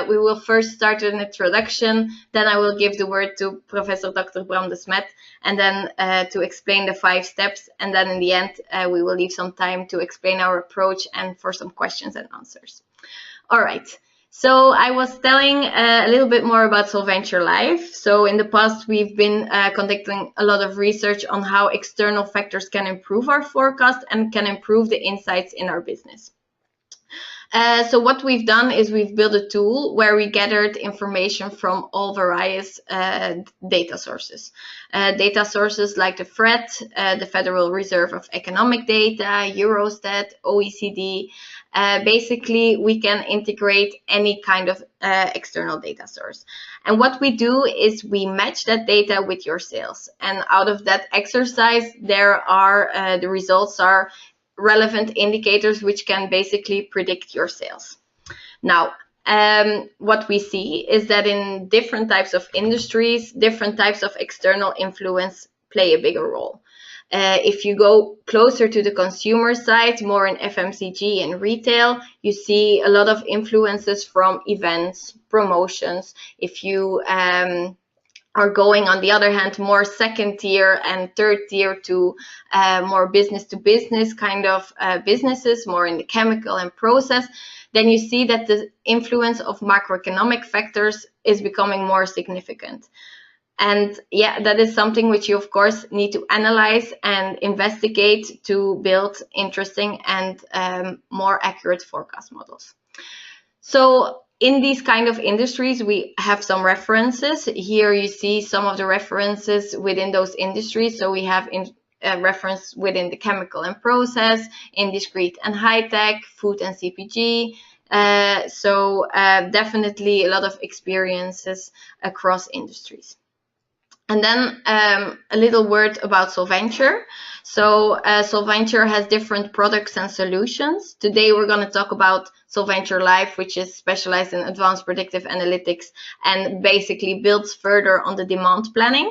we will first start with an introduction, then I will give the word to Professor Dr. Bram Desmet, and then to explain the 5 steps, and then in the end we will leave some time to explain our approach and for some questions and answers. All right. So I was telling a little bit more about SOLVENTURE LIFe. So in the past, we've been conducting a lot of research on how external factors can improve our forecast and can improve the insights in our business. So what we've done is we've built a tool where we gathered information from all various data sources. Data sources like the FRED, the Federal Reserve of Economic Data, Eurostat, OECD. Basically, we can integrate any kind of external data source. And what we do is we match that data with your sales. And out of that exercise, there are the results are relevant indicators which can basically predict your sales. Now, what we see is that in different types of industries, different types of external influence play a bigger role. If you go closer to the consumer side, more in FMCG and retail, you see a lot of influences from events, promotions. If you are going, on the other hand, more second tier and third tier to more business to business kind of businesses, more in the chemical and process, then you see that the influence of macroeconomic factors is becoming more significant. And yeah, that is something which you, of course, need to analyze and investigate to build interesting and more accurate forecast models. So in these kind of industries, we have some references. Here you see some of the references within those industries. So we have reference within the chemical and process, in discrete and high tech, food and CPG. So definitely a lot of experiences across industries. And then a little word about SOLVENTURE. So SOLVENTURE has different products and solutions. Today we're going to talk about SOLVENTURE LIFe, which is specialized in advanced predictive analytics and basically builds further on the demand planning.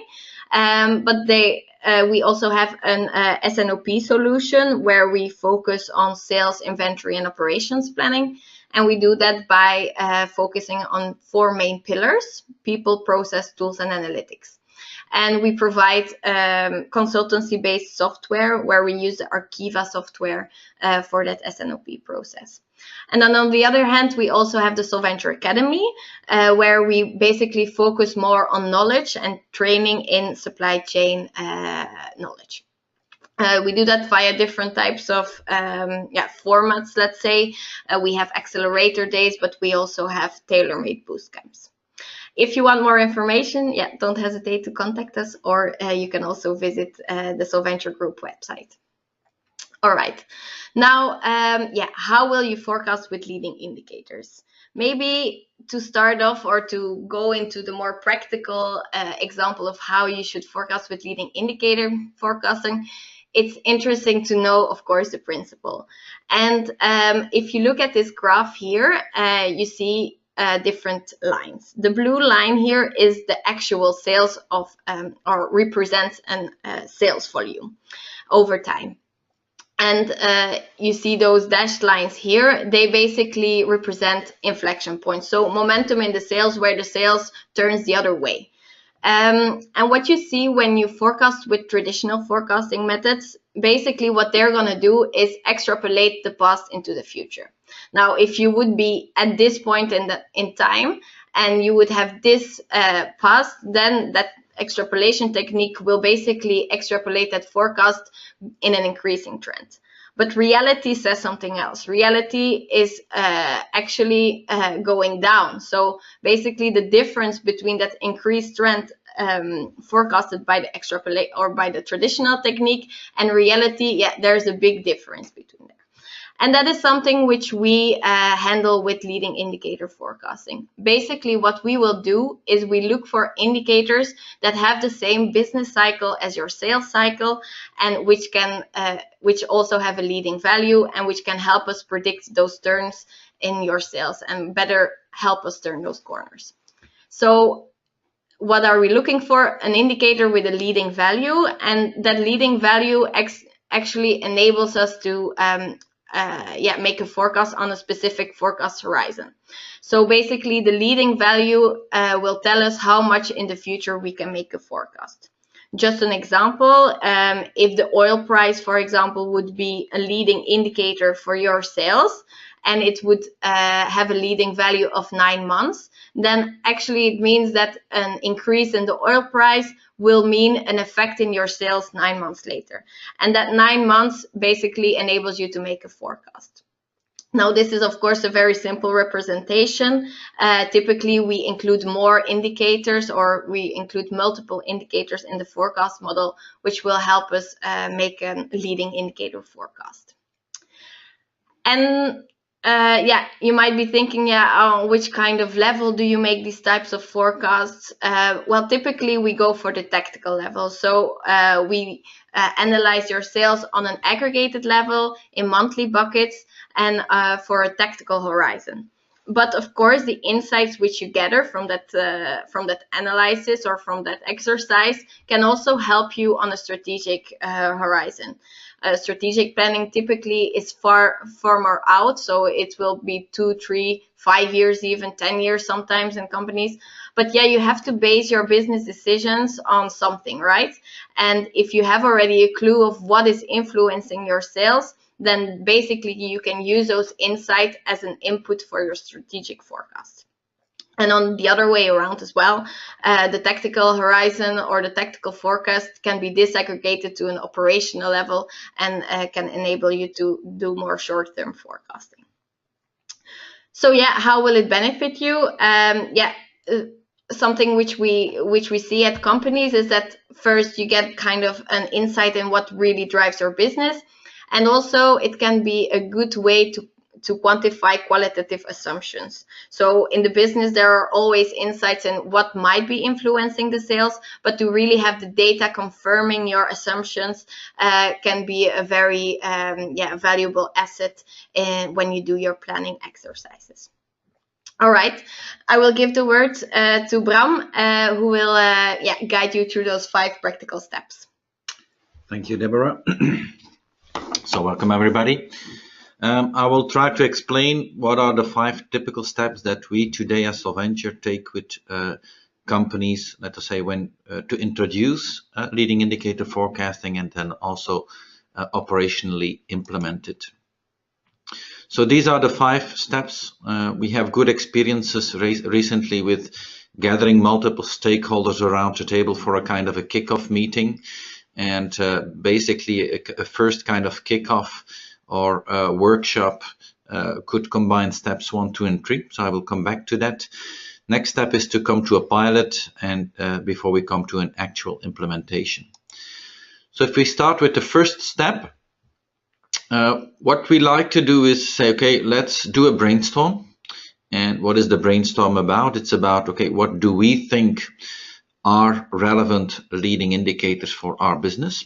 But we also have an S&OP solution where we focus on sales, inventory, and operations planning. And we do that by focusing on 4 main pillars: people, process, tools, and analytics. And we provide consultancy-based software where we use the Archiva software for that S&OP process. And then on the other hand, we also have the SOLVENTURE Academy, where we basically focus more on knowledge and training in supply chain knowledge. We do that via different types of formats, let's say. We have accelerator days, but we also have tailor-made boost camps. If you want more information, don't hesitate to contact us, or you can also visit the SOLVENTURE Group website. All right. Now, how will you forecast with leading indicators? Maybe to start off or to go into the more practical example of how you should forecast with leading indicator forecasting, it's interesting to know, of course, the principle. And if you look at this graph here, you see different lines. The blue line here is the actual sales of or represents a sales volume over time. And you see those dashed lines here, they basically represent inflection points. So momentum in the sales where the sales turns the other way. And what you see when you forecast with traditional forecasting methods, basically what they're going to do is extrapolate the past into the future. Now, if you would be at this point in time and you would have this past, then that extrapolation technique will basically extrapolate that forecast in an increasing trend. But reality says something else. Reality is actually going down. So basically the difference between that increased trend forecasted by the extrapolate or by the traditional technique and reality, there's a big difference between there. And that is something which we handle with leading indicator forecasting. Basically, what we will do is we look for indicators that have the same business cycle as your sales cycle, and which also have a leading value and which can help us predict those turns in your sales and better help us turn those corners. So what are we looking for? An indicator with a leading value, and that leading value actually enables us to make a forecast on a specific forecast horizon. So basically, the leading value will tell us how much in the future we can make a forecast. Just an example, if the oil price, for example, would be a leading indicator for your sales, and it would have a leading value of 9 months, then actually it means that an increase in the oil price will mean an effect in your sales 9 months later. And that 9 months basically enables you to make a forecast. Now, this is, of course, a very simple representation. Typically, we include more indicators, or we include multiple indicators in the forecast model, which will help us make a leading indicator forecast. And you might be thinking, which kind of level do you make these types of forecasts? Well, typically we go for the tactical level. So we analyze your sales on an aggregated level in monthly buckets and for a tactical horizon. But of course, the insights which you gather from that analysis or from that exercise can also help you on a strategic horizon. Strategic planning typically is far more out, so it will be 2, 3, 5 years, even 10 years sometimes in companies. But yeah, you have to base your business decisions on something, right? And if you have already a clue of what is influencing your sales, then basically you can use those insights as an input for your strategic forecast. And on the other way around as well, the tactical horizon or the tactical forecast can be disaggregated to an operational level and can enable you to do more short-term forecasting. So yeah, how will it benefit you? Something which we see at companies is that first you get kind of an insight in what really drives your business. And also it can be a good way to quantify qualitative assumptions. So in the business, there are always insights in what might be influencing the sales, but to really have the data confirming your assumptions can be a very valuable asset when you do your planning exercises. All right, I will give the word to Bram, who will guide you through those 5 practical steps. Thank you, Deborah. So welcome everybody. I will try to explain what are the 5 typical steps that we today as Solventure take with companies, let us say, when to introduce leading indicator forecasting and then also operationally implement it. So these are the 5 steps. We have good experiences recently with gathering multiple stakeholders around the table for a kind of a kickoff meeting. And basically a first kind of kickoff or workshop could combine steps 1, 2, and 3. So I will come back to that. Next step is to come to a pilot and before we come to an actual implementation. So if we start with the first step, what we like to do is say, okay, let's do a brainstorm. And what is the brainstorm about? It's about, okay, what do we think are relevant leading indicators for our business?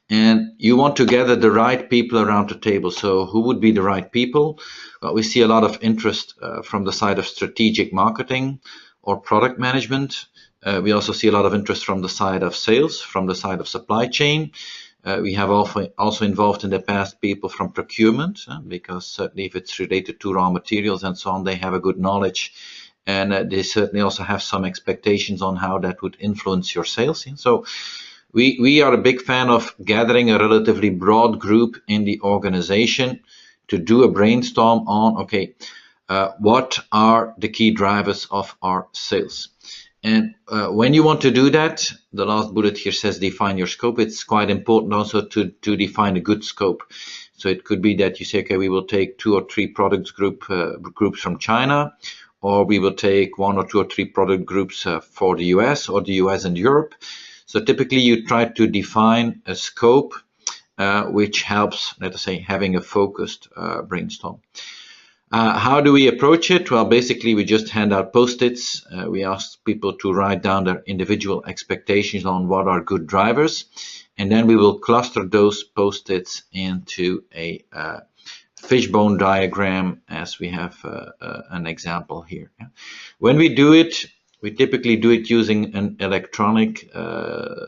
And you want to gather the right people around the table. So who would be the right people? Well, we see a lot of interest from the side of strategic marketing or product management. We also see a lot of interest from the side of sales, from the side of supply chain. We have also involved in the past people from procurement, because certainly if it's related to raw materials and so on, they have a good knowledge. And they certainly also have some expectations on how that would influence your sales. So we are a big fan of gathering a relatively broad group in the organization to do a brainstorm on, okay, what are the key drivers of our sales? And when you want to do that, the last bullet here says define your scope. It's quite important also to define a good scope. So it could be that you say, okay, we will take 2 or 3 products groups from China, or we will take 1 or 2 or 3 product groups for the US or the US and Europe. So typically you try to define a scope which helps, let us say, having a focused brainstorm. How do we approach it? Well, basically we just hand out post-its. We ask people to write down their individual expectations on what are good drivers. And then we will cluster those post-its into a fishbone diagram, as we have an example here. When we do it, we typically do it using an electronic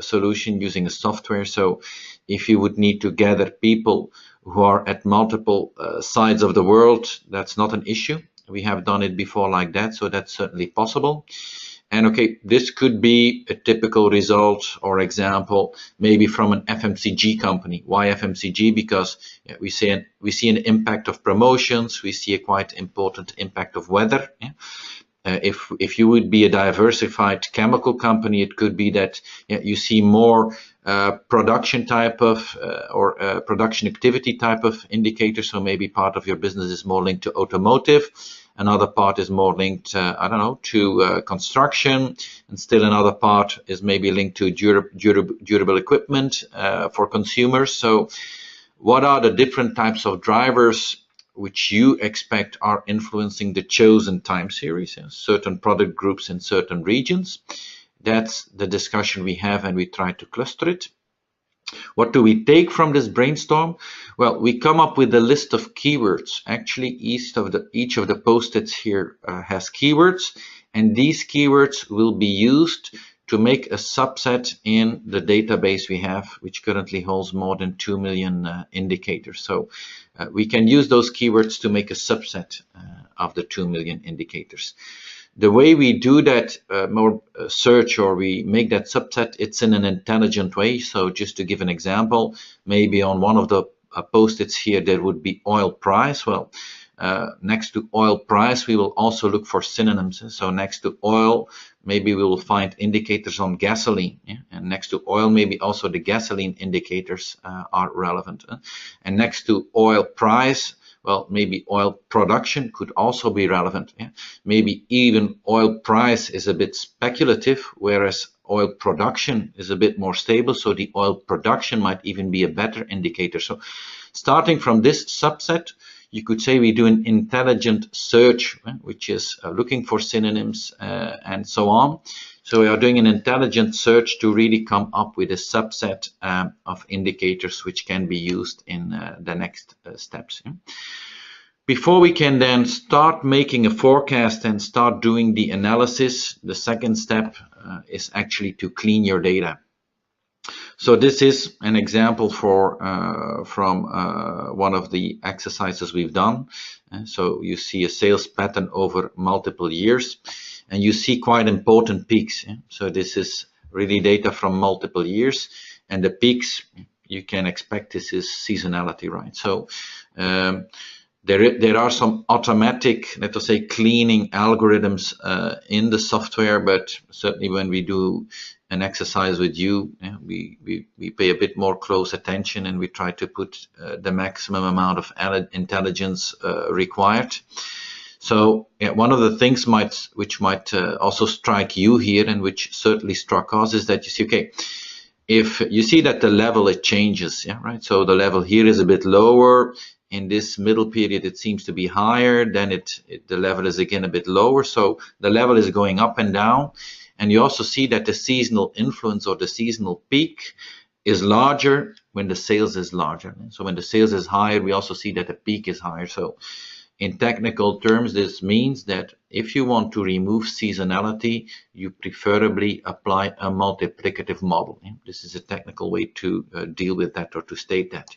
solution, using a software. So if you would need to gather people who are at multiple sides of the world, that's not an issue. We have done it before like that, so that's certainly possible. And okay, this could be a typical result or example, maybe from an FMCG company. Why FMCG? Because we see an impact of promotions, we see a quite important impact of weather. If you would be a diversified chemical company, it could be that you see more production type of or production activity type of indicators. So maybe part of your business is more linked to automotive. Another part is more linked, I don't know, to construction, and still another part is maybe linked to durable equipment for consumers. So what are the different types of drivers which you expect are influencing the chosen time series in certain product groups in certain regions? That's the discussion we have, and we try to cluster it. What do we take from this brainstorm? Well, we come up with a list of keywords. Actually, each of the post-its here has keywords, and these keywords will be used to make a subset in the database we have, which currently holds more than 2 million indicators. So we can use those keywords to make a subset of the 2 million indicators. The way we do that search, or we make that subset, it's in an intelligent way. So just to give an example, maybe on one of the post-its here, there would be oil price. Well, next to oil price, we will also look for synonyms. So next to oil, maybe we will find indicators on gasoline. And next to oil, maybe also the gasoline indicators are relevant. And next to oil price, well, maybe oil production could also be relevant. Maybe even oil price is a bit speculative, whereas oil production is a bit more stable. So the oil production might even be a better indicator. So starting from this subset, you could say we do an intelligent search, which is looking for synonyms and so on. So we are doing an intelligent search to really come up with a subset of indicators which can be used in the next steps. Before we can then start making a forecast and start doing the analysis, the second step is actually to clean your data. So this is an example from one of the exercises we've done. So you see a sales pattern over multiple years, and you see quite important peaks. So this is really data from multiple years, and the peaks you can expect, this is seasonality, right? So there are some automatic, let us say, cleaning algorithms in the software, but certainly when we do an exercise with you, we pay a bit more close attention, and we try to put the maximum amount of intelligence required. So one of the things which might also strike you here, and which certainly struck us, is that you see, okay, if you see that the level, it changes, right? So the level here is a bit lower. In this middle period, it seems to be higher. Then the level is again a bit lower. So the level is going up and down. And you also see that the seasonal influence or the seasonal peak is larger when the sales is larger. So when the sales is higher, we also see that the peak is higher. So in technical terms, this means that if you want to remove seasonality, you preferably apply a multiplicative model. This is a technical way to deal with that, or to state that.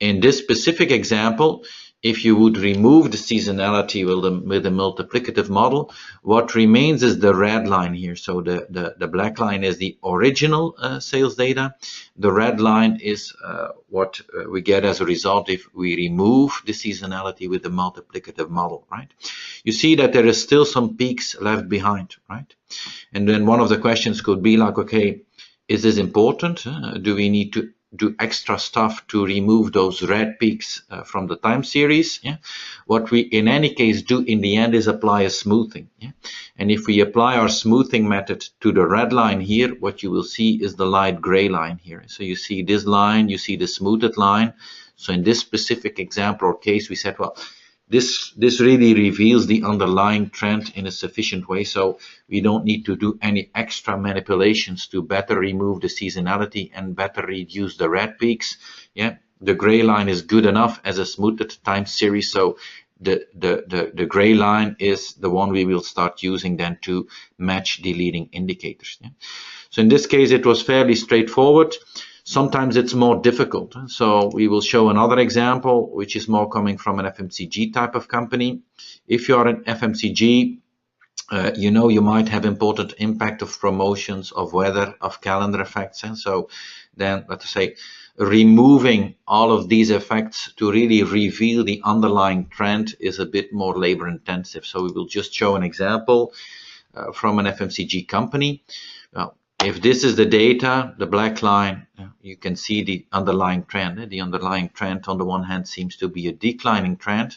In this specific example, if you would remove the seasonality with the multiplicative model, what remains is the red line here. So the black line is the original sales data. The red line is what we get as a result if we remove the seasonality with the multiplicative model, right? You see that there is still some peaks left behind, right? And then one of the questions could be like, okay, is this important? Do we need to do extra stuff to remove those red peaks from the time series? What we in any case do in the end is apply a smoothing. And if we apply our smoothing method to the red line here, what you will see is the light gray line here. So you see this line, you see the smoothed line. So in this specific example or case, we said, well, this really reveals the underlying trend in a sufficient way, so we don't need to do any extra manipulations to better remove the seasonality and better reduce the red peaks. The gray line is good enough as a smoothed time series, so the gray line is the one we will start using then to match the leading indicators. So in this case, it was fairly straightforward. Sometimes it's more difficult. So we will show another example, which is more coming from an FMCG type of company. If you are an FMCG, you know, you might have important impact of promotions, of weather, of calendar effects. And so then, let's say, removing all of these effects to really reveal the underlying trend is a bit more labor intensive. So we will just show an example from an FMCG company. Well, if this is the data, the black line, you can see the underlying trend. The underlying trend on the one hand seems to be a declining trend,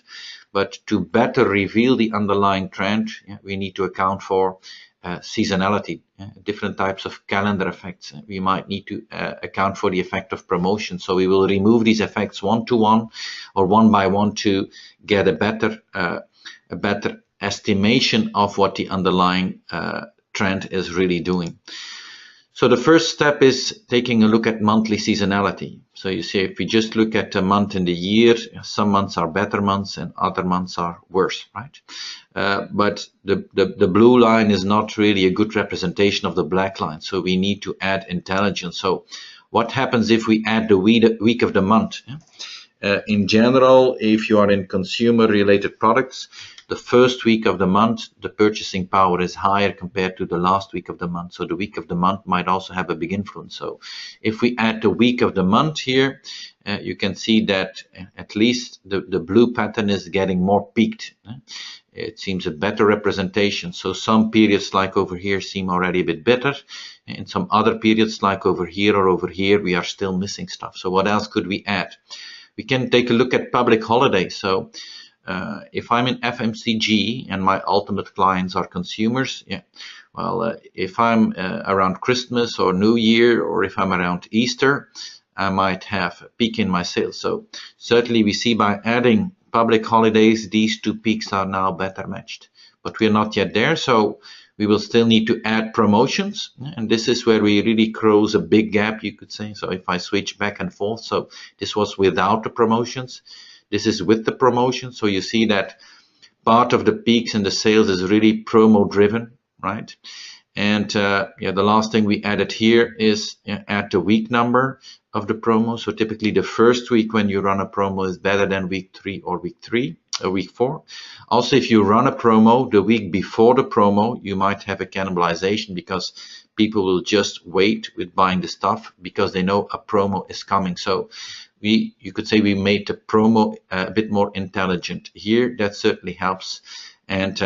but to better reveal the underlying trend, we need to account for seasonality, different types of calendar effects. We might need to account for the effect of promotion. So we will remove these effects one to one or one by one to get a better estimation of what the underlying trend is really doing. So the first step is taking a look at monthly seasonality. So you see, if we just look at a month in the year, some months are better months and other months are worse, right? But the blue line is not really a good representation of the black line. So we need to add intelligence. So what happens if we add the week of the month? In general, if you are in consumer related products, the first week of the month, the purchasing power is higher compared to the last week of the month. So the week of the month might also have a big influence. So if we add the week of the month here, you can see that at least the blue pattern is getting more peaked. It seems a better representation. So some periods like over here seem already a bit better. In some other periods like over here or over here, we are still missing stuff. So what else could we add? We can take a look at public holidays. So if I'm in FMCG and my ultimate clients are consumers, if I'm around Christmas or New Year, or if I'm around Easter, I might have a peak in my sales. So certainly we see by adding public holidays, these two peaks are now better matched. But we're not yet there, so we will still need to add promotions. And this is where we really close a big gap, you could say. So if I switch back and forth, so this was without the promotions. This is with the promotion. So you see that part of the peaks in the sales is really promo driven, right? And the last thing we added here is add the week number of the promo. So typically the first week when you run a promo is better than week 3 or week 4. Also, if you run a promo the week before the promo, you might have a cannibalization because people will just wait with buying the stuff because they know a promo is coming. So you could say we made the promo a bit more intelligent here. That certainly helps. And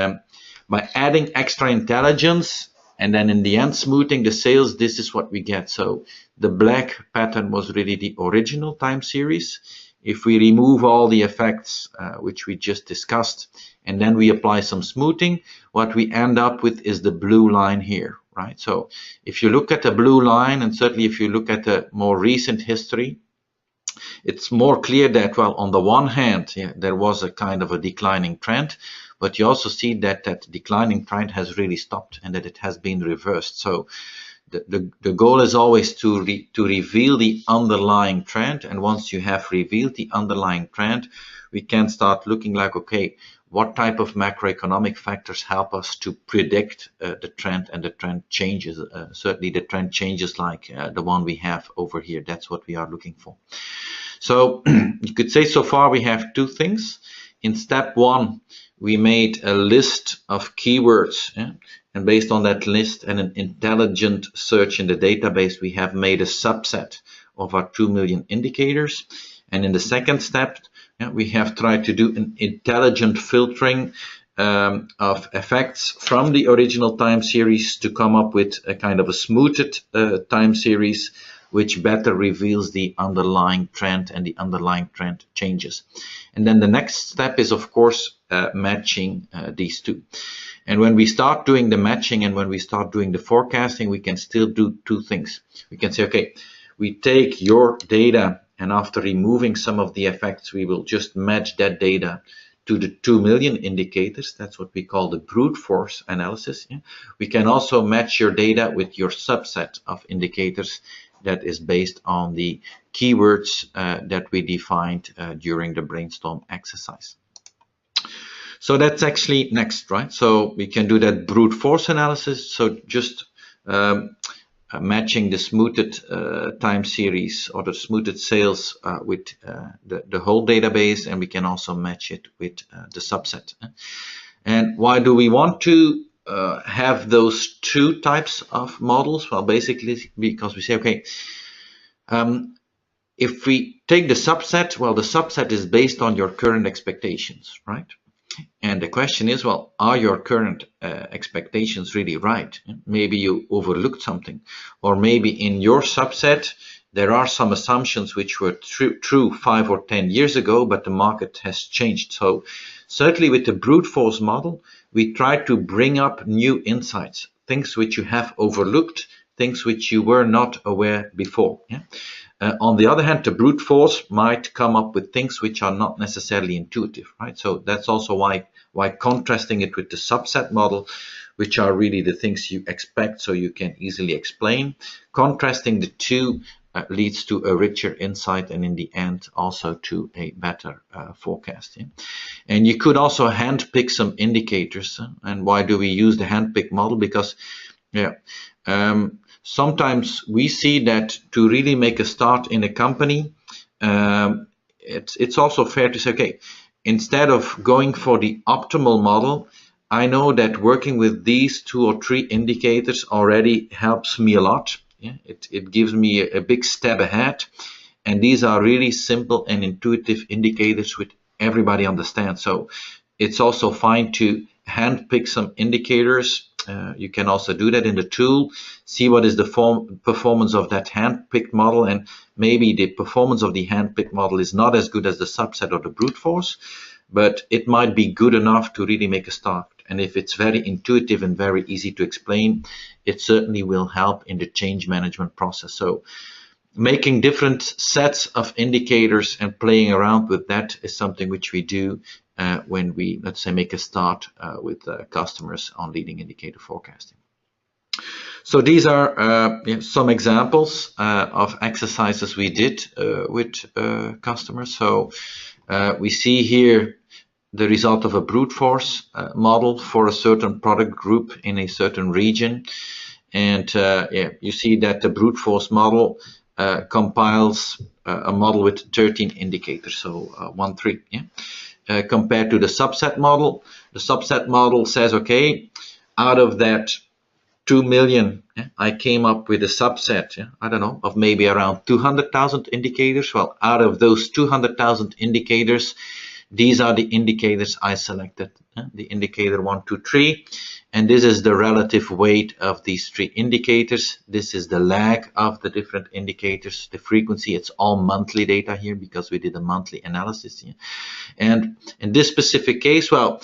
by adding extra intelligence and then in the end smoothing the sales, this is what we get. So the black pattern was really the original time series. If we remove all the effects which we just discussed and then we apply some smoothing, what we end up with is the blue line here, right? So if you look at the blue line, and certainly if you look at the more recent history, it's more clear that, well, on the one hand, there was a kind of a declining trend, but you also see that that declining trend has really stopped and that it has been reversed. So the goal is always to reveal the underlying trend. And once you have revealed the underlying trend, we can start looking like, okay, what type of macroeconomic factors help us to predict the trend, and the trend changes. Certainly the trend changes like the one we have over here. That's what we are looking for. So you could say so far we have two things. In step 1, we made a list of keywords, and based on that list and an intelligent search in the database, we have made a subset of our 2 million indicators. And in the second step, we have tried to do an intelligent filtering of effects from the original time series to come up with a kind of a smoothed time series, which better reveals the underlying trend and the underlying trend changes. And then the next step is, of course, matching these two. And when we start doing the matching and when we start doing the forecasting, we can still do two things. We can say, okay, we take your data, and after removing some of the effects, we will just match that data to the 2 million indicators. That's what we call the brute force analysis. We can also match your data with your subset of indicators that is based on the keywords that we defined during the brainstorm exercise. So that's actually next, right? So we can do that brute force analysis. So just matching the smoothed time series or the smoothed sales with the whole database, and we can also match it with the subset. And why do we want to have those two types of models? Well, basically because we say, okay, if we take the subset, well, the subset is based on your current expectations, right? And the question is, well, are your current expectations really right? Maybe you overlooked something, or maybe in your subset there are some assumptions which were true 5 or 10 years ago, but the market has changed. So certainly with the brute force model, we try to bring up new insights, things which you have overlooked, things which you were not aware before. Yeah? On the other hand, the brute force might come up with things which are not necessarily intuitive, right? So that's also why contrasting it with the subset model, which are really the things you expect so you can easily explain. Contrasting the two leads to a richer insight and in the end also to a better forecast. Yeah? And you could also handpick some indicators. And why do we use the handpick model? Because sometimes we see that to really make a start in a company, it's also fair to say, okay, instead of going for the optimal model, I know that working with these 2 or 3 indicators already helps me a lot. Yeah? It gives me a big step ahead. And these are really simple and intuitive indicators which everybody understands. So it's also fine to handpick some indicators. You can also do that in the tool, see what is the performance of that handpicked model, and maybe the performance of the handpicked model is not as good as the subset or the brute force, but it might be good enough to really make a start. And if it's very intuitive and very easy to explain, it certainly will help in the change management process. So making different sets of indicators and playing around with that is something which we do when we, let's say, make a start with customers on leading indicator forecasting. So these are some examples of exercises we did with customers. So we see here the result of a brute force model for a certain product group in a certain region. And you see that the brute force model compiles a model with 13 indicators, so 1, 3. Yeah? Compared to the subset model. The subset model says, okay, out of that 2 million, I came up with a subset, I don't know, of maybe around 200,000 indicators. Well, out of those 200,000 indicators, these are the indicators I selected, the indicator 1, 2, 3. And this is the relative weight of these 3 indicators. This is the lag of the different indicators, the frequency. It's all monthly data here because we did a monthly analysis here. And in this specific case, well,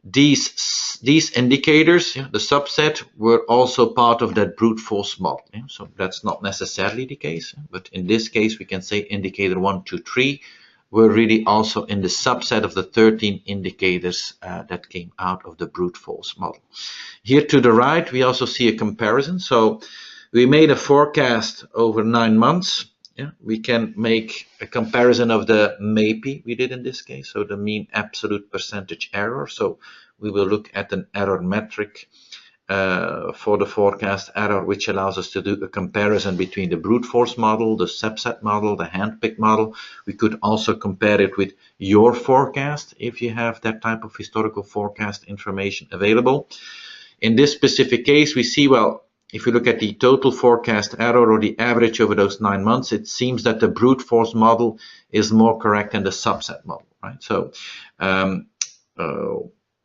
these indicators, the subset, were also part of that brute force model. So that's not necessarily the case, but in this case, we can say indicator 1, 2, 3 were really also in the subset of the 13 indicators that came out of the brute force model. Here to the right, we also see a comparison. So we made a forecast over 9 months. We can make a comparison of the MAPI we did in this case, so the mean absolute percentage error. So we will look at an error metric for the forecast error, which allows us to do a comparison between the brute force model, the subset model, the handpicked model. We could also compare it with your forecast if you have that type of historical forecast information available. In this specific case, we see, well, if you look at the total forecast error or the average over those 9 months, it seems that the brute force model is more correct than the subset model, right? So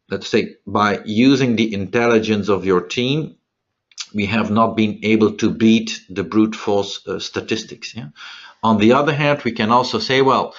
let's say by using the intelligence of your team, we have not been able to beat the brute force statistics. Yeah? On the other hand, we can also say, well,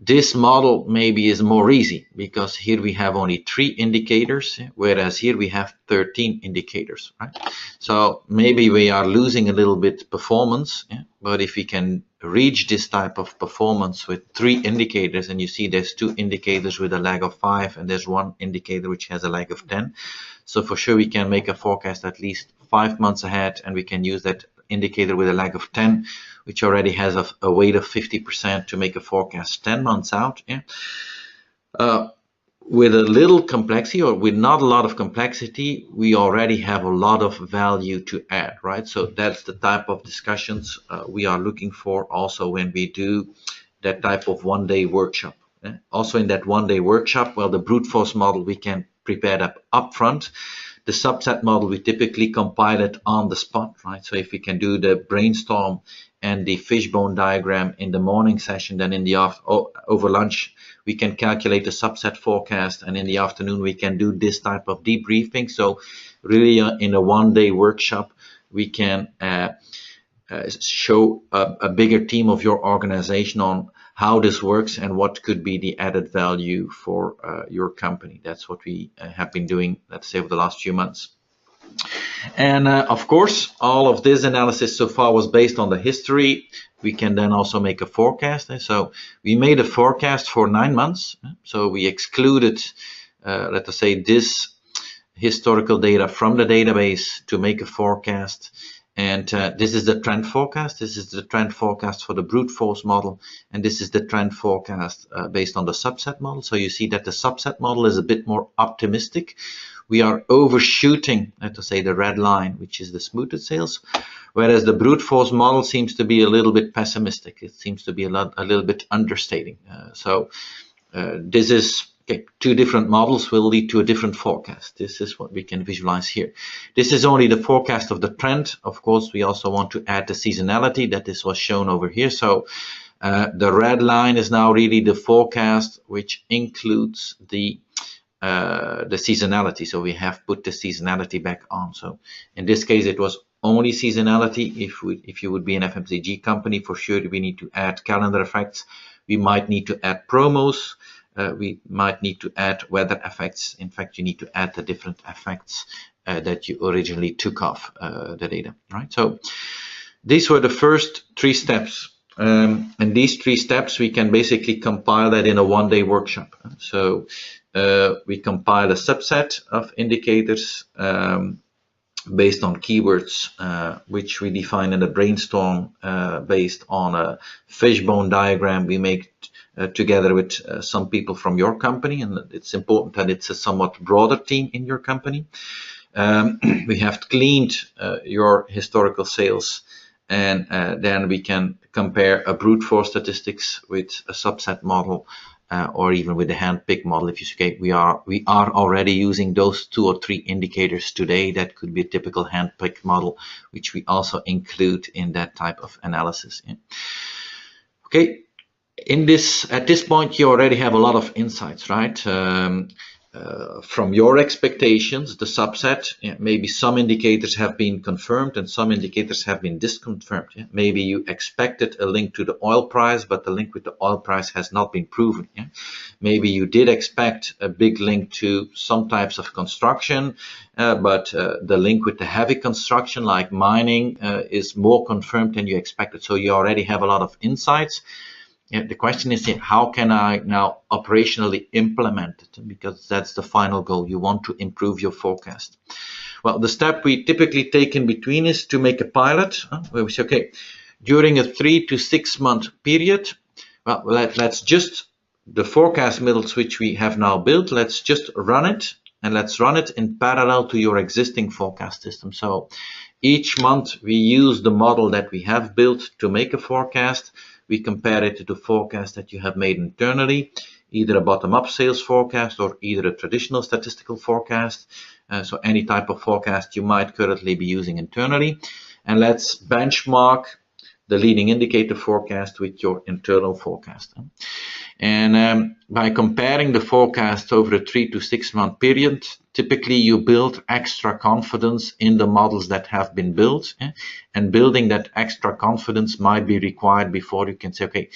this model maybe is more easy because here we have only 3 indicators, whereas here we have 13 indicators, right? So maybe we are losing a little bit performance, but if we can reach this type of performance with 3 indicators, and you see there's 2 indicators with a lag of 5 and there's 1 indicator which has a lag of 10. So for sure we can make a forecast at least 5 months ahead, and we can use that indicator with a lag of 10, which already has a weight of 50% to make a forecast 10 months out. with a little complexity, or with not a lot of complexity, we already have a lot of value to add, right? So that's the type of discussions we are looking for also when we do that type of one-day workshop. Also in that one-day workshop, well, the brute force model, we can prepare that upfront. The subset model, we typically compile it on the spot, right? So if we can do the brainstorm and the fishbone diagram in the morning session, then in the over lunch, we can calculate the subset forecast, and in the afternoon, we can do this type of debriefing. So really in a one-day workshop, we can show a bigger team of your organization on how this works and what could be the added value for your company. That's what we have been doing, let's say, over the last few months. And of course, all of this analysis so far was based on the history. We can then also make a forecast. So we made a forecast for 9 months. So we excluded, let us say, this historical data from the database to make a forecast. And this is the trend forecast. This is the trend forecast for the brute force model. And this is the trend forecast based on the subset model. So you see that the subset model is a bit more optimistic. We are overshooting, let us say, the red line, which is the smoothed sales, whereas the brute force model seems to be a little bit pessimistic. It seems to be a little bit understating. This is okay, 2 different models will lead to a different forecast. This is what we can visualize here. This is only the forecast of the trend. Of course, we also want to add the seasonality that this was shown over here. So the red line is now really the forecast, which includes the seasonality. So we have put the seasonality back on. So in this case, it was only seasonality. If you would be an FMCG company, for sure we need to add calendar effects. We might need to add promos. We might need to add weather effects. In fact, you need to add the different effects that you originally took off the data, right? So these were the first 3 steps. And these 3 steps, we can basically compile that in a one-day workshop. So we compile a subset of indicators based on keywords, which we define in a brainstorm based on a fishbone diagram we make together with some people from your company. And it's important that it's a somewhat broader team in your company. We have cleaned your historical sales, and then we can compare a brute force statistics with a subset model, or even with the hand-pick model. If you say we are already using those 2 or 3 indicators today, that could be a typical hand-pick model, which we also include in that type of analysis. Yeah. Okay, at this point, you already have a lot of insights, right? From your expectations, the subset, maybe some indicators have been confirmed and some indicators have been disconfirmed. Yeah? Maybe you expected a link to the oil price, but the link with the oil price has not been proven. Yeah? Maybe you did expect a big link to some types of construction, but the link with the heavy construction like mining is more confirmed than you expected. So you already have a lot of insights. Yeah, the question is, how can I now operationally implement it? Because that's the final goal. You want to improve your forecast. Well, the step we typically take in between is to make a pilot, where we say, okay, during a 3 to 6 month period, well, let's just, the forecast models which we have now built, let's just run it, and let's run it in parallel to your existing forecast system. So each month we use the model that we have built to make a forecast. We compare it to the forecast that you have made internally, either a bottom-up sales forecast or either a traditional statistical forecast. So any type of forecast you might currently be using internally. And let's benchmark the leading indicator forecast with your internal forecast. And by comparing the forecast over a 3 to 6 month period, typically you build extra confidence in the models that have been built. And building that extra confidence might be required before you can say, okay,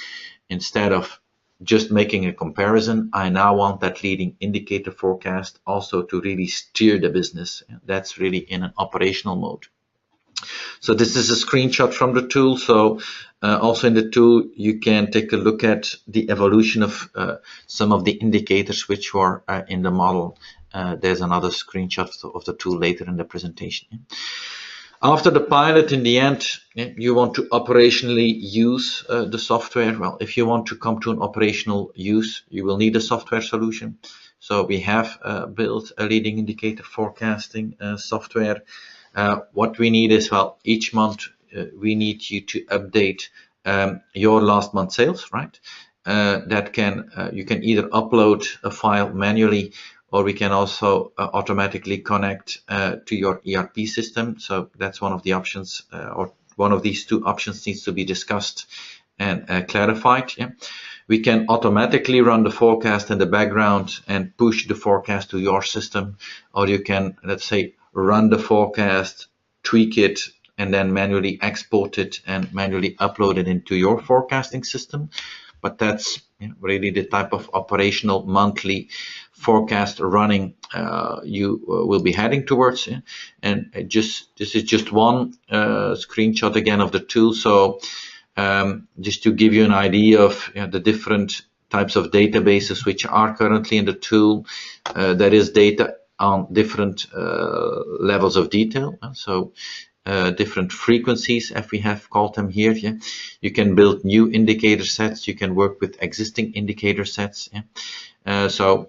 instead of just making a comparison, I now want that leading indicator forecast also to really steer the business. That's really in an operational mode. So this is a screenshot from the tool. So also in the tool, you can take a look at the evolution of some of the indicators which were in the model. There's another screenshot of the tool later in the presentation. After the pilot, in the end, you want to operationally use the software. Well, if you want to come to an operational use, you will need a software solution. So we have built a leading indicator forecasting software. What we need is, well, each month we need you to update your last month sales, right? That can you can either upload a file manually, or we can also automatically connect to your ERP system. So that's one of the options, or one of these two options needs to be discussed and clarified. Yeah. We can automatically run the forecast in the background and push the forecast to your system, or you can, let's say, run the forecast, tweak it, and then manually export it and manually upload it into your forecasting system. But that's really the type of operational monthly forecast running you will be heading towards. Yeah? And this is just one screenshot again of the tool. So just to give you an idea of the different types of databases which are currently in the tool, there is data on different levels of detail. So different frequencies, if we have called them here. Yeah? You can build new indicator sets. You can work with existing indicator sets. Yeah? So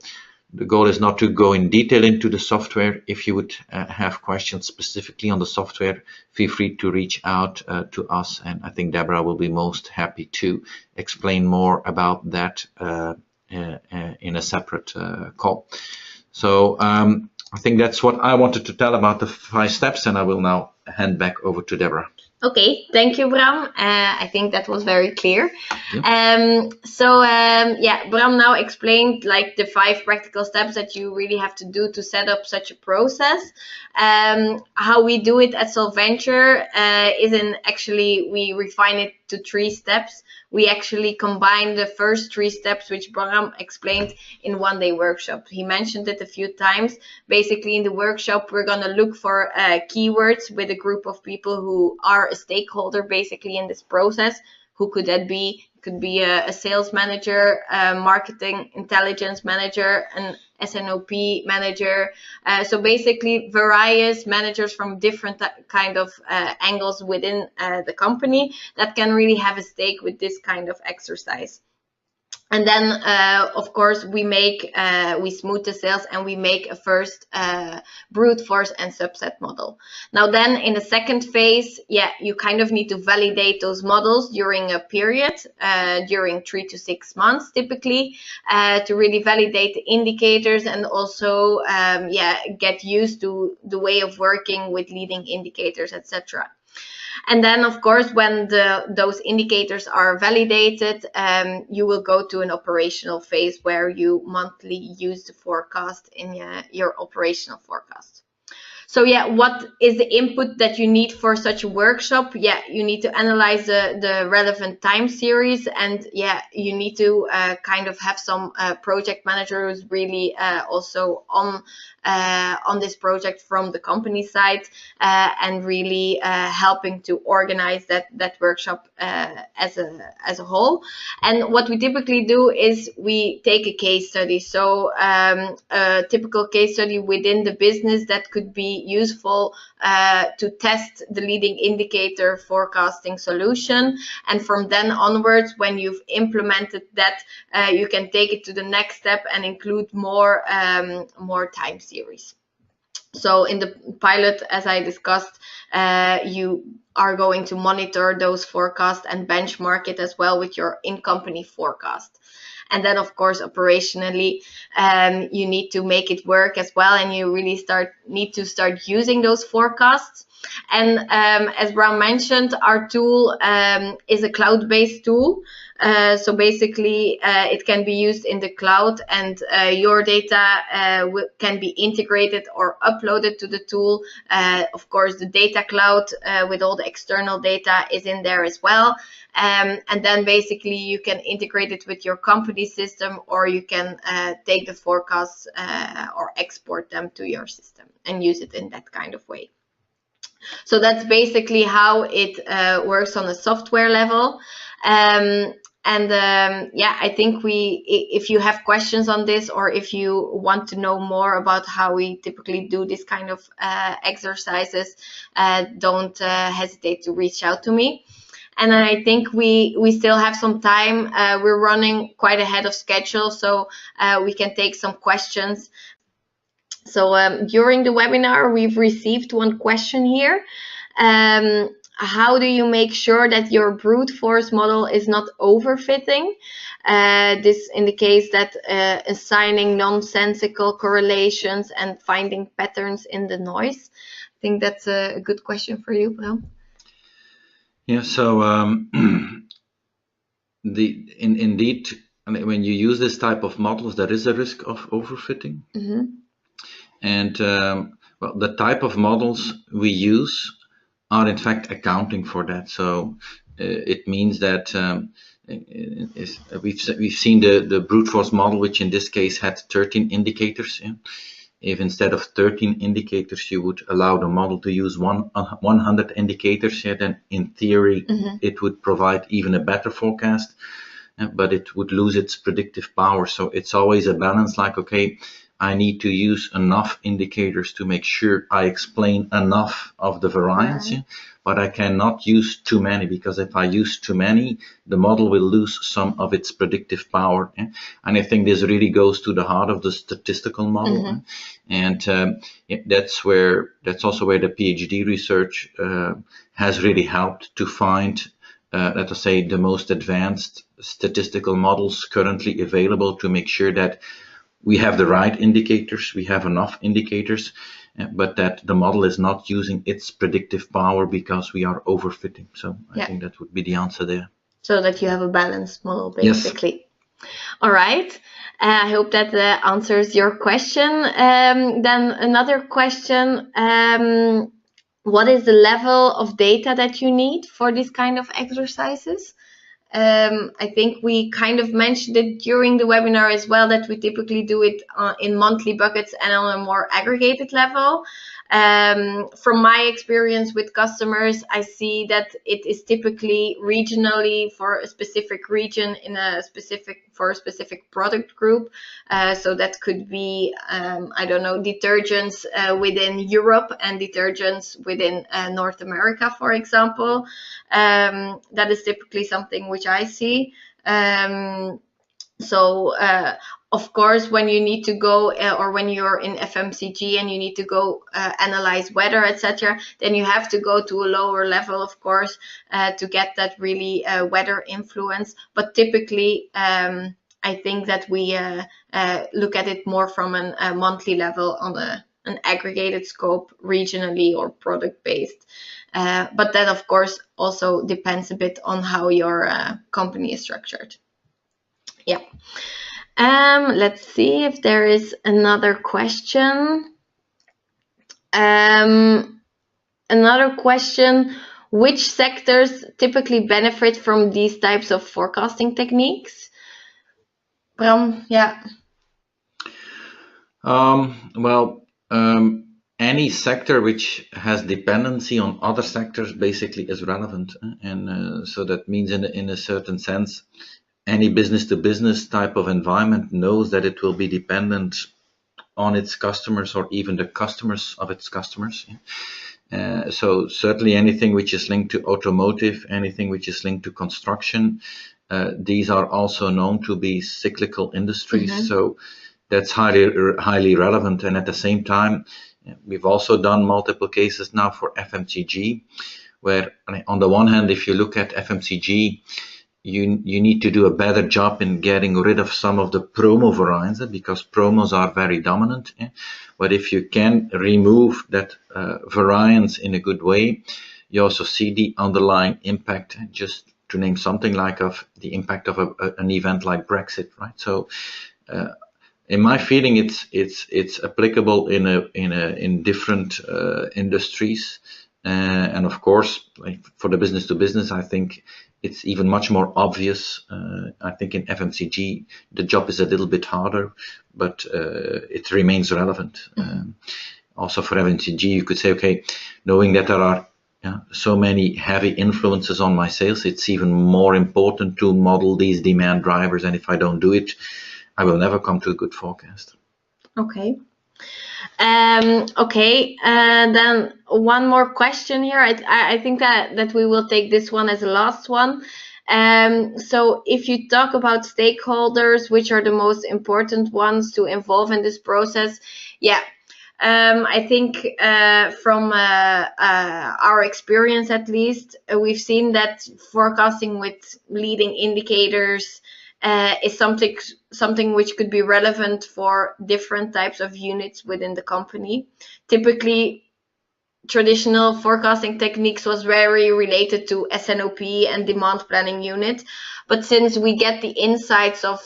the goal is not to go in detail into the software. If you would have questions specifically on the software, feel free to reach out to us. And I think Deborah will be most happy to explain more about that in a separate call. So I think that's what I wanted to tell about the 5 steps, and I will now hand back over to Deborah. Okay, thank you, Bram. I think that was very clear. Yeah. Yeah, Bram now explained like the 5 practical steps that you really have to do to set up such a process. How we do it at Solventure actually we refine it to 3 steps. We actually combine the first 3 steps, which Bram explained, in one-day workshop. He mentioned it a few times. Basically, in the workshop, we're going to look for keywords with a group of people who are a stakeholder, basically, in this process. Who could that be? It could be a sales manager, a marketing intelligence manager, an S&OP manager. So basically, various managers from different kind of angles within the company that can really have a stake with this kind of exercise. And then, of course, we smooth the sales and we make a first brute force and subset model. Now then, in the second phase, yeah, you kind of need to validate those models during a period, during 3 to 6 months typically, to really validate the indicators and also, get used to the way of working with leading indicators, etc. And then, of course, when those indicators are validated, you will go to an operational phase where you monthly use the forecast in your operational forecast. So yeah, what is the input that you need for such a workshop? Yeah, you need to analyze the relevant time series, and yeah, you need to kind of have some project manager who's really also on this project from the company side, and really helping to organize that workshop as a whole. And what we typically do is we take a case study. So a typical case study within the business that could be useful to test the leading indicator forecasting solution. And from then onwards, when you've implemented that, you can take it to the next step and include more time series. So in the pilot, as I discussed, you are going to monitor those forecasts and benchmark it as well with your in-company forecast. And then, of course, operationally, you need to make it work as well, and you really need to start using those forecasts. And as Bram mentioned, our tool is a cloud-based tool. So basically, it can be used in the cloud, and your data can be integrated or uploaded to the tool. Of course, the data cloud with all the external data is in there as well. And then basically you can integrate it with your company system, or you can take the forecasts or export them to your system and use it in that kind of way. So that's basically how it works on a software level. I think if you have questions on this, or if you want to know more about how we typically do this kind of exercises, don't hesitate to reach out to me. and I think we still have some time. We're running quite ahead of schedule, so we can take some questions. So during the webinar, we've received one question here. How do you make sure that your brute force model is not overfitting? This indicates that assigning nonsensical correlations and finding patterns in the noise. I think that's a good question for you, Bram. Yeah, so indeed, when you use this type of models, there is a risk of overfitting. Mm-hmm. And well, the type of models we use are in fact accounting for that. So it means that we've seen the brute force model, which in this case had 13 indicators. Yeah? If instead of 13 indicators you would allow the model to use 100 indicators, yeah, then in theory it would provide even a better forecast, but it would lose its predictive power. So it's always a balance, like, okay, I need to use enough indicators to make sure I explain enough of the variance, yeah, but I cannot use too many, because if I use too many, the model will lose some of its predictive power. Yeah? And I think this really goes to the heart of the statistical model. And that's also where the PhD research has really helped to find, let us say, the most advanced statistical models currently available to make sure that we have the right indicators, we have enough indicators, but that the model is not using its predictive power because we are overfitting. So I think that would be the answer there. So that you have a balanced model, basically. Yes. All right. I hope that answers your question. Then another question. What is the level of data that you need for this kind of exercises? I think we kind of mentioned it during the webinar as well, that we typically do it in monthly buckets and on a more aggregated level. From my experience with customers, I see that it is typically regionally for a specific region for a specific product group. So that could be, I don't know, detergents within Europe and detergents within North America, for example. That is typically something which I see. Of course, when you need to go or when you're in FMCG and you need to go analyze weather, etc., then you have to go to a lower level, of course, to get that really weather influence. But typically, I think that we look at it more from a monthly level on an aggregated scope, regionally or product-based. But that, of course, also depends a bit on how your company is structured. Yeah. Let's see if there is another question. Another question, which sectors typically benefit from these types of forecasting techniques? Bram, yeah. Any sector which has dependency on other sectors basically is relevant. And so that means in a certain sense, any business-to-business type of environment knows that it will be dependent on its customers or even the customers of its customers. So certainly anything which is linked to automotive, anything which is linked to construction, these are also known to be cyclical industries. So that's highly relevant. And at the same time, we've also done multiple cases now for FMCG, where on the one hand, if you look at FMCG, you need to do a better job in getting rid of some of the promo variance, because promos are very dominant. But if you can remove that variance in a good way, you also see the underlying impact, just to name something like of the impact of an event like Brexit, right? So in my feeling, it's applicable in different industries, and of course, like for the business to business, I think it's even much more obvious. I think in FMCG, the job is a little bit harder, but it remains relevant. Also for FMCG, you could say, okay, knowing that there are so many heavy influences on my sales, it's even more important to model these demand drivers. And if I don't do it, I will never come to a good forecast. Okay. Okay, then one more question here. I think that we will take this one as the last one. So if you talk about stakeholders, which are the most important ones to involve in this process? Yeah, I think from our experience at least, we've seen that forecasting with leading indicators is something which could be relevant for different types of units within the company. Typically, traditional forecasting techniques was very related to S&OP and demand planning unit, but since we get the insights of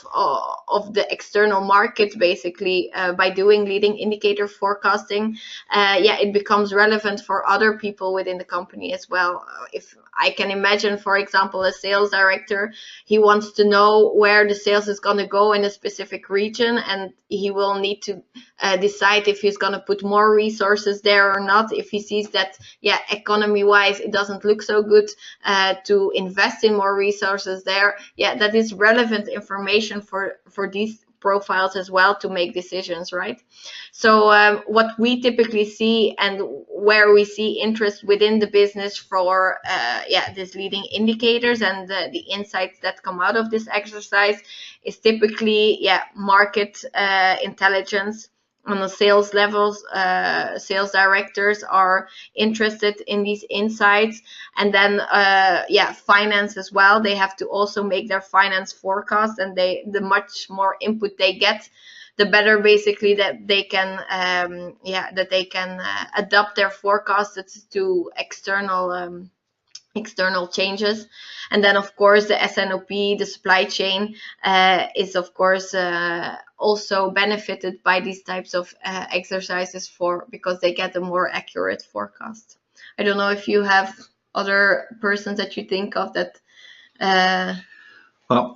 the external market basically by doing leading indicator forecasting, yeah, it becomes relevant for other people within the company as well. If I can imagine, for example, a sales director, he wants to know where the sales is going to go in a specific region, and he will need to decide if he's going to put more resources there or not. If he sees that, yeah, economy wise it doesn't look so good to invest in more resources there, yeah, that is relevant information for these profiles as well to make decisions, right? So what we typically see and where we see interest within the business for yeah, these leading indicators and the insights that come out of this exercise is typically, yeah, market intelligence on the sales levels. Sales directors are interested in these insights, and then yeah, finance as well. They have to also make their finance forecast, and the much more input they get, the better basically that they can yeah, that they can adapt their forecasts to external changes. And then of course the S&OP, the supply chain, is of course also benefited by these types of exercises because they get a more accurate forecast. I don't know if you have other persons that you think of that Well,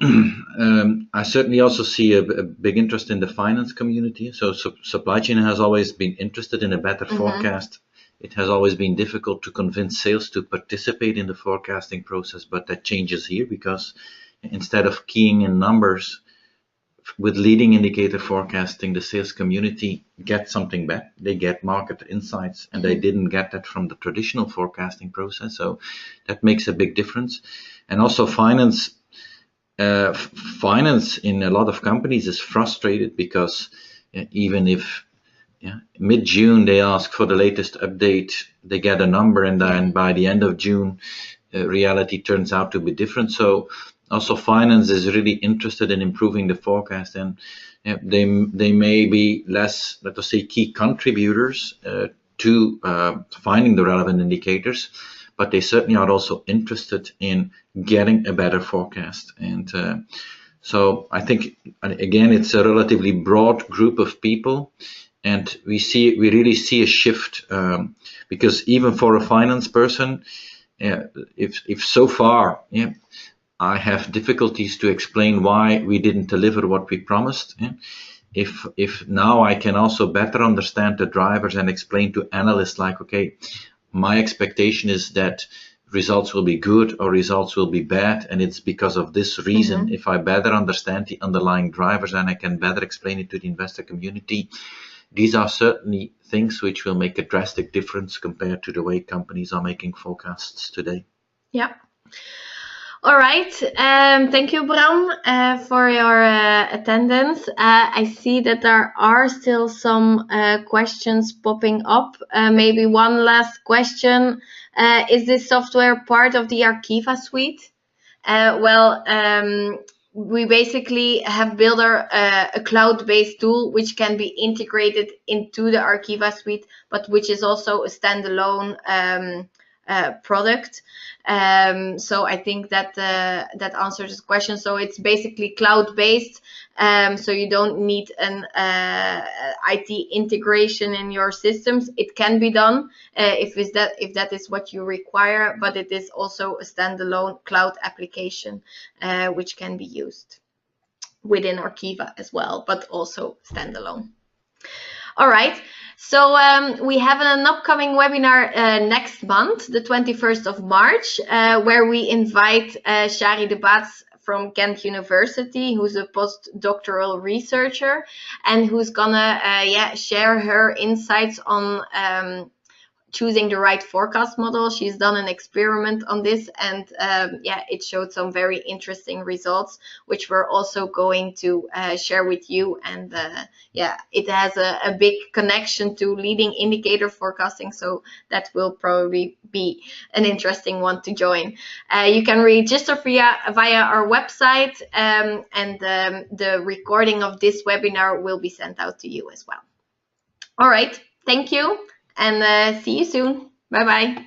I certainly also see a big interest in the finance community. So supply chain has always been interested in a better forecast. It has always been difficult to convince sales to participate in the forecasting process, but that changes here because instead of keying in numbers with leading indicator forecasting, the sales community gets something back. They get market insights, and they didn't get that from the traditional forecasting process. So that makes a big difference. And also finance in a lot of companies is frustrated because even if mid-June they ask for the latest update, they get a number, and then by the end of June, reality turns out to be different. So also finance is really interested in improving the forecast, and they may be less, let us say, key contributors to finding the relevant indicators, but they certainly are also interested in getting a better forecast. And so I think, again, it's a relatively broad group of people, and we really see a shift because even for a finance person, if so far, I have difficulties to explain why we didn't deliver what we promised. If now I can also better understand the drivers and explain to analysts like, okay, my expectation is that results will be good or results will be bad, and it's because of this reason. If I better understand the underlying drivers, and I can better explain it to the investor community, these are certainly things which will make a drastic difference compared to the way companies are making forecasts today. Yeah. All right. Thank you, Bram, for your attendance. I see that there are still some questions popping up. Maybe one last question. Is this software part of the Archiva suite? Well, we basically have built a cloud-based tool which can be integrated into the Archiva suite, but which is also a standalone product. So I think that that answers this question. So it's basically cloud-based. So you don't need an IT integration in your systems. It can be done if that is what you require, but it is also a standalone cloud application which can be used within Archiva as well, but also standalone. All right. So we have an upcoming webinar next month, the 21st of March, where we invite Shari de Baats from Ghent University, who's a postdoctoral researcher, and who's gonna share her insights on choosing the right forecast model. She's done an experiment on this, and it showed some very interesting results, which we're also going to share with you. And it has a big connection to leading indicator forecasting, so that will probably be an interesting one to join. You can register via our website, and the recording of this webinar will be sent out to you as well. All right, thank you, and see you soon. Bye bye.